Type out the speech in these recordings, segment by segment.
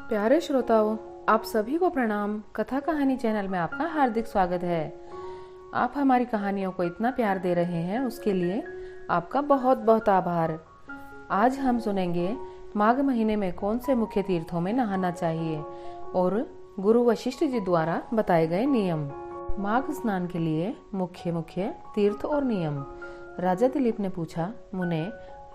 प्यारे श्रोताओं, आप सभी को प्रणाम। कथा कहानी चैनल में आपका हार्दिक स्वागत है। आप हमारी कहानियों को इतना प्यार दे रहे हैं, उसके लिए आपका बहुत बहुत आभार। आज हम सुनेंगे माघ महीने में कौन से मुख्य तीर्थों में नहाना चाहिए और गुरु वशिष्ठ जी द्वारा बताए गए नियम। माघ स्नान के लिए मुख्य तीर्थ और नियम। राजा दिलीप ने पूछा, मुने,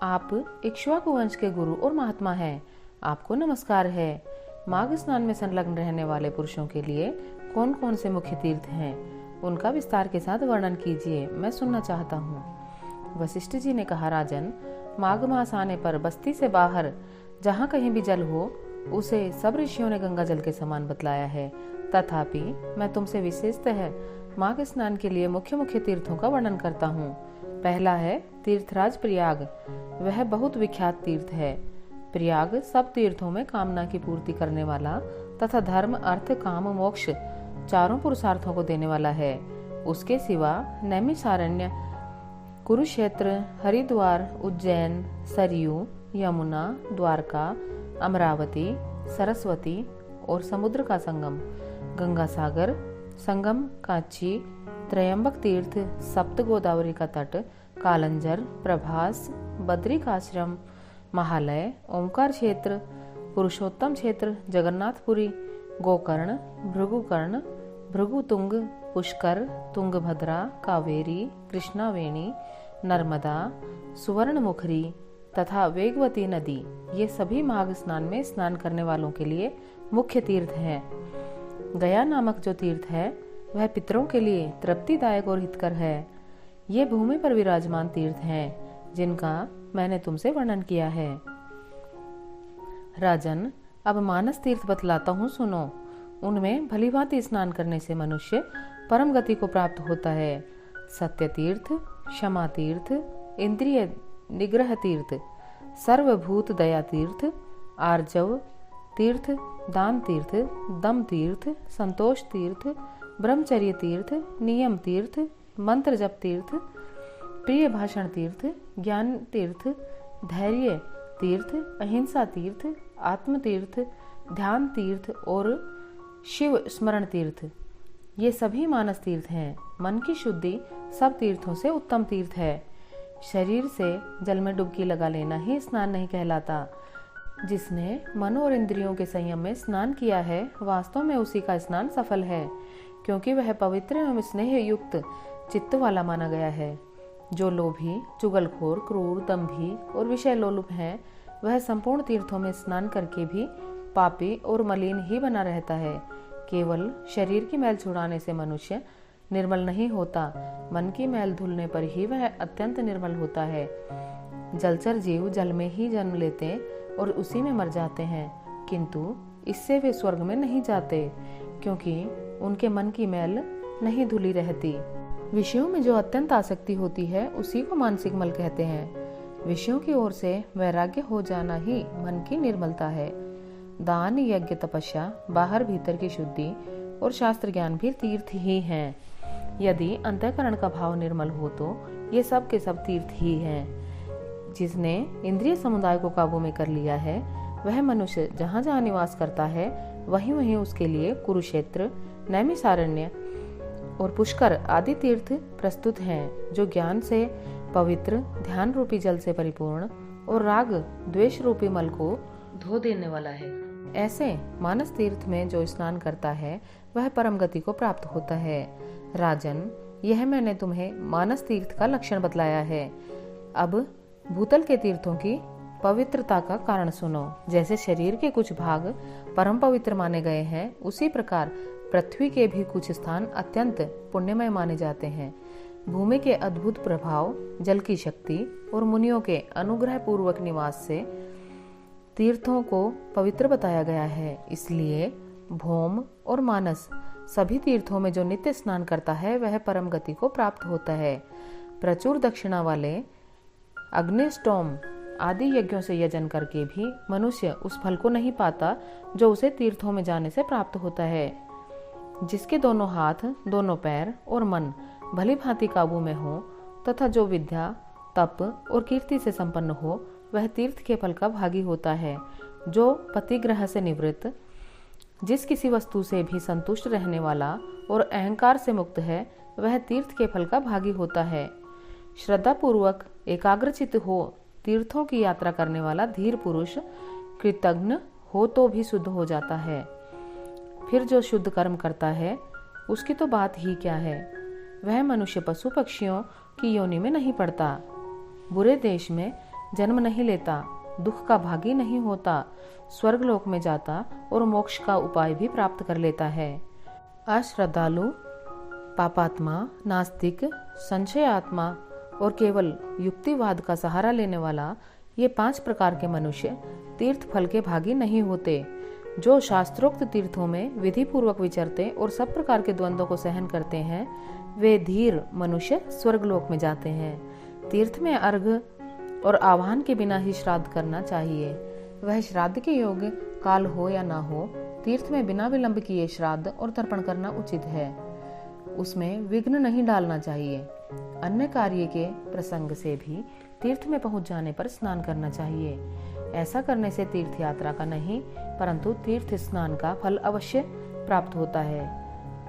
आप इक्ष्वाकु वंश के गुरु और महात्मा हैं, आपको नमस्कार है। माघ स्नान में संलग्न रहने वाले पुरुषों के लिए कौन कौन से मुख्य तीर्थ हैं, उनका विस्तार के साथ वर्णन कीजिए, मैं सुनना चाहता हूँ। वशिष्ठ जी ने कहा, राजन, माघ मास आने पर बस्ती से बाहर जहाँ कहीं भी जल हो उसे सब ऋषियों ने गंगा जल के समान बतलाया है। तथापि मैं तुमसे विशेषतः माघ स्नान के लिए मुख्य तीर्थों का वर्णन करता हूँ। पहला है तीर्थराज प्रयाग। वह बहुत विख्यात तीर्थ है। प्रयाग सब तीर्थों में कामना की पूर्ति करने वाला तथा धर्म, अर्थ, काम, मोक्ष चारों पुरुषार्थों को देने वाला है। उसके सिवा नैमिषारण्य, कुरुक्षेत्र, हरिद्वार, उज्जैन, सरयू, यमुना, द्वारका, अमरावती, सरस्वती और समुद्र का संगम, गंगा सागर संगम, कांची, त्रयंबक तीर्थ, सप्त गोदावरी का तट, कालंजर, प्रभास, बद्रिकाश्रम, महालय, ओंकार क्षेत्र, पुरुषोत्तम क्षेत्र, जगन्नाथपुरी, गोकर्ण, भृगुकर्ण, भृगुतुंग, पुष्कर, तुंगभद्रा, कावेरी, कृष्णावेणी, नर्मदा, सुवर्णमुखरी तथा वेगवती नदी, ये सभी माघ स्नान में स्नान करने वालों के लिए मुख्य तीर्थ हैं। गया नामक जो तीर्थ है वह पितरों के लिए तृप्तिदायक और हितकर है। ये भूमि पर विराजमान तीर्थ हैं जिनका मैंने तुमसे वर्णन किया है। राजन, अब मानस तीर्थ बतलाता हूँ, सुनो। उनमें भलीभांति स्नान करने से मनुष्य परम गति को प्राप्त होता है। सत्य तीर्थ, क्षमा तीर्थ, इंद्रिय निग्रह तीर्थ, सर्वभूत दया तीर्थ, आर्जव तीर्थ, दान तीर्थ, दम तीर्थ, संतोष तीर्थ, ब्रह्मचर्य तीर्थ, नियम तीर्थ, मंत्र जप तीर्थ, प्रिय भाषण तीर्थ, ज्ञान तीर्थ, धैर्य तीर्थ, अहिंसा तीर्थ, आत्म तीर्थ, ध्यान तीर्थ और शिव स्मरण तीर्थ, ये सभी मानस तीर्थ हैं। मन की शुद्धि सब तीर्थों से उत्तम तीर्थ है। शरीर से जल में डुबकी लगा लेना ही स्नान नहीं कहलाता। जिसने मन और इंद्रियों के संयम में स्नान किया है, वास्तव में उसी का स्नान सफल है, क्योंकि वह पवित्र एवं स्नेह युक्त चित्त वाला माना गया है। जो लोभी, चुगलखोर, क्रूर, दंभी और विषय लोलुप हैं, वह संपूर्ण तीर्थों में स्नान करके भी पापी और मलिन ही बना रहता है। केवल शरीर की मैल छुड़ाने से मनुष्य निर्मल नहीं होता, मन की मैल धुलने पर ही वह अत्यंत निर्मल होता है। जलचर जीव जल में ही जन्म लेते और उसी में मर जाते हैं, किंतु इससे वे स्वर्ग में नहीं जाते, क्योंकि उनके मन की मैल नहीं धुली रहती। विषयों में जो अत्यंत आसक्ति होती है उसी को मानसिक मल कहते हैं। विषयों की ओर से वैराग्य हो जाना ही मन की निर्मलता है। दान, यज्ञ, तपस्या, बाहर भीतर की शुद्धि और शास्त्र ज्ञान भी तीर्थ ही हैं। यदि अंतःकरण का भाव निर्मल हो तो ये सब के सब तीर्थ ही हैं। जिसने इंद्रिय समुदाय को काबू में कर लिया है, वह मनुष्य जहाँ जहाँ निवास करता है वहीं वहीं उसके लिए कुरुक्षेत्र, नैमिषारण्य और पुष्कर आदि तीर्थ प्रस्तुत हैं, जो ज्ञान से पवित्र, ध्यान रूपी जल से परिपूर्ण और राग द्वेष रूपी मल को धो देने वाला है। ऐसे मानस तीर्थ में जो स्नान करता है वह परम गति को प्राप्त होता है। राजन, यह मैंने तुम्हें मानस तीर्थ का लक्षण बतलाया है। अब भूतल के तीर्थों की पवित्रता का कारण सुनो। जैसे शरीर के कुछ भाग परम पवित्र माने गए हैं, उसी प्रकार पृथ्वी के भी कुछ स्थान अत्यंत पुण्यमय माने जाते हैं। भूमि के अद्भुत प्रभाव, जल की शक्ति और मुनियों के अनुग्रह पूर्वक निवास से तीर्थों को पवित्र बताया गया है। इसलिए भौम और मानस सभी तीर्थों में जो नित्य स्नान करता है वह परम गति को प्राप्त होता है। प्रचुर दक्षिणा वाले अग्निष्टोम आदि यज्ञों से यजन करके भी मनुष्य उस फल को नहीं पाता जो उसे तीर्थों में जाने से प्राप्त होता है। जिसके दोनों हाथ, दोनों पैर और मन भली भांति काबू में हो तथा जो विद्या, तप और कीर्ति से संपन्न हो, वह तीर्थ के फल का भागी होता है। जो पतिग्रह से निवृत्त, जिस किसी वस्तु से भी संतुष्ट रहने वाला और अहंकार से मुक्त है, वह तीर्थ के फल का भागी होता है। श्रद्धा पूर्वक एकाग्रचित्त हो तीर्थों की यात्रा करने वाला धीर पुरुष कृतज्ञ हो तो भी शुद्ध हो जाता है। फिर जो शुद्ध कर्म करता है उसकी तो बात ही क्या है। वह मनुष्य पशु पक्षियों की योनि में नहीं पड़ता, बुरे देश में जन्म नहीं लेता, दुख का भागी नहीं होता, स्वर्गलोक में जाता और मोक्ष का उपाय भी प्राप्त कर लेता है। अश्रद्धालु, पापात्मा, नास्तिक, संशयात्मा और केवल युक्तिवाद का सहारा लेने वाला, ये 5 प्रकार के मनुष्य तीर्थ फल के भागी नहीं होते। जो शास्त्रोक्त तीर्थों में विधि पूर्वक विचरते और सब प्रकार के द्वंद्वों को सहन करते हैं, वे धीर मनुष्य स्वर्गलोक में जाते हैं। तीर्थ में अर्घ्य और आह्वान के बिना ही श्राद्ध करना चाहिए। वह श्राद्ध के योग्य काल हो या ना हो, तीर्थ में बिना विलंब किए श्राद्ध और तर्पण करना उचित है। उसमें विघ्न नहीं डालना चाहिए। अन्य कार्य के प्रसंग से भी तीर्थ में पहुंच जाने पर स्नान करना चाहिए। ऐसा करने से तीर्थ यात्रा का नहीं परंतु तीर्थ स्नान का फल अवश्य प्राप्त होता है।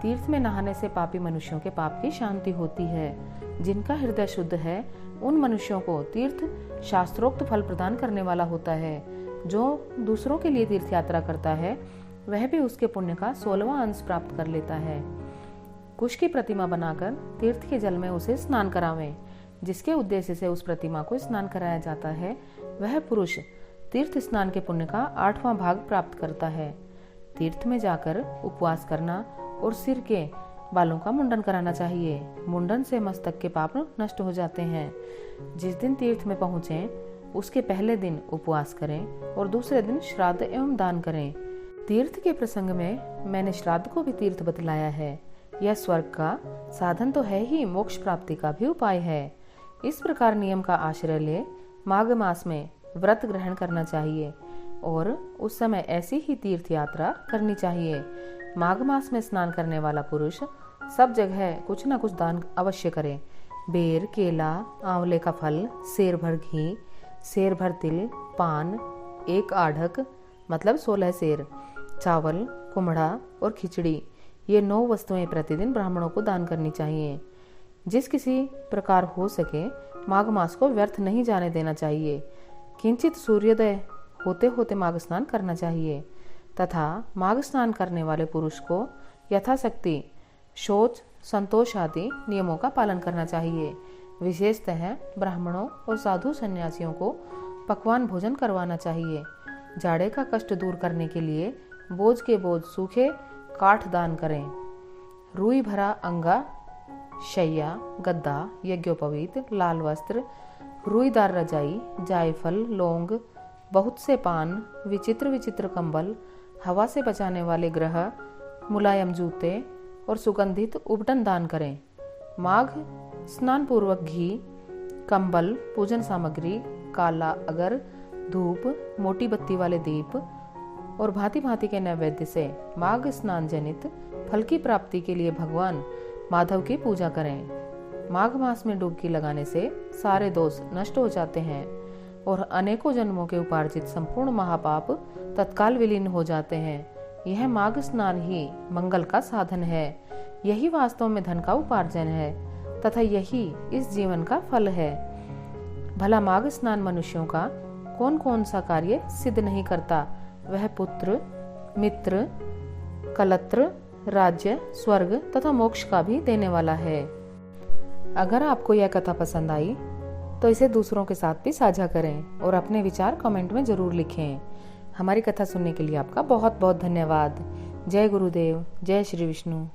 तीर्थ में नहाने से पापी मनुष्यों के पाप की शांति होती है। जिनका हृदय शुद्ध है उन मनुष्यों को तीर्थ शास्त्रोक्त फल प्रदान करने वाला होता है। जो दूसरों के लिए तीर्थ यात्रा करता है वह भी उसके पुण्य का 16वां अंश प्राप्त कर लेता है। कुश की प्रतिमा बनाकर तीर्थ के जल में उसे स्नान करावें। जिसके उद्देश्य से उस प्रतिमा को स्नान कराया जाता है वह पुरुष तीर्थ स्नान के पुण्य का 8वां भाग प्राप्त करता है। तीर्थ में जाकर उपवास करना और सिर के बालों का मुंडन कराना चाहिए। मुंडन से मस्तक के पाप नष्ट हो जाते हैं। जिस दिन तीर्थ में पहुंचें उसके पहले दिन उपवास करें और दूसरे दिन श्राद्ध एवं दान करें। तीर्थ के प्रसंग में मैंने श्राद्ध को भी तीर्थ बतलाया है। यह स्वर्ग का साधन तो है ही, मोक्ष प्राप्ति का भी उपाय है। इस प्रकार नियम का आश्रय ले माघ मास में व्रत ग्रहण करना चाहिए और उस समय ऐसी ही तीर्थ यात्रा करनी चाहिए। माघ मास में स्नान करने वाला पुरुष सब जगह कुछ न कुछ दान अवश्य करे। बेर, केला, आंवले का फल, सेर भर घी, सेर भर तिल, पान, 1 आढ़क मतलब 16 सेर, चावल, कुम्हड़ा और खिचड़ी, ये 9 वस्तुएं प्रतिदिन ब्राह्मणों को दान करनी चाहिए। जिस किसी प्रकार हो सके माघ मास को व्यर्थ नहीं जाने देना चाहिए। किंचित सूर्योदय होते होते माघ स्नान करना चाहिए तथा माघ स्नान करने वाले पुरुष को यथाशक्ति शौच, संतोष आदि नियमों का पालन करना चाहिए। विशेषतः ब्राह्मणों और साधु सन्यासियों को पकवान भोजन करवाना चाहिए। जाड़े का कष्ट दूर करने के लिए बोझ के बोझ सूखे काठ दान करें। रुई भरा अंगा, शैया, गद्दा, यज्ञोपवीत, लाल वस्त्र, रुईदार रजाई, जायफल, लौंग, बहुत से पान, विचित्र विचित्र कंबल, हवा से बचाने वाले ग्रह, मुलायम जूते और सुगंधित उबटन दान करें। माघ स्नान पूर्वक घी, कंबल, पूजन सामग्री, काला अगर, धूप, मोटी बत्ती वाले दीप और भांति भांति के नैवेद्य से माघ स्नान जनित फल की प्राप्ति के लिए भगवान माधव की पूजा करें। माघ मास में डुबकी लगाने से सारे दोष नष्ट हो जाते हैं और अनेकों जन्मों के उपार्जित संपूर्ण महापाप तत्काल विलीन हो जाते हैं। यह माघ स्नान ही मंगल का साधन है। यही वास्तव में धन का उपार्जन है तथा यही इस जीवन का फल है। भला माघ स्नान मनुष्यों का कौन कौन सा कार्य सिद्ध नहीं करता। वह पुत्र, मित्र, कलत्र, राज्य, स्वर्ग तथा मोक्ष का भी देने वाला है। अगर आपको यह कथा पसंद आई तो इसे दूसरों के साथ भी साझा करें और अपने विचार कमेंट में जरूर लिखें। हमारी कथा सुनने के लिए आपका बहुत बहुत धन्यवाद। जय गुरुदेव, जय श्री विष्णु।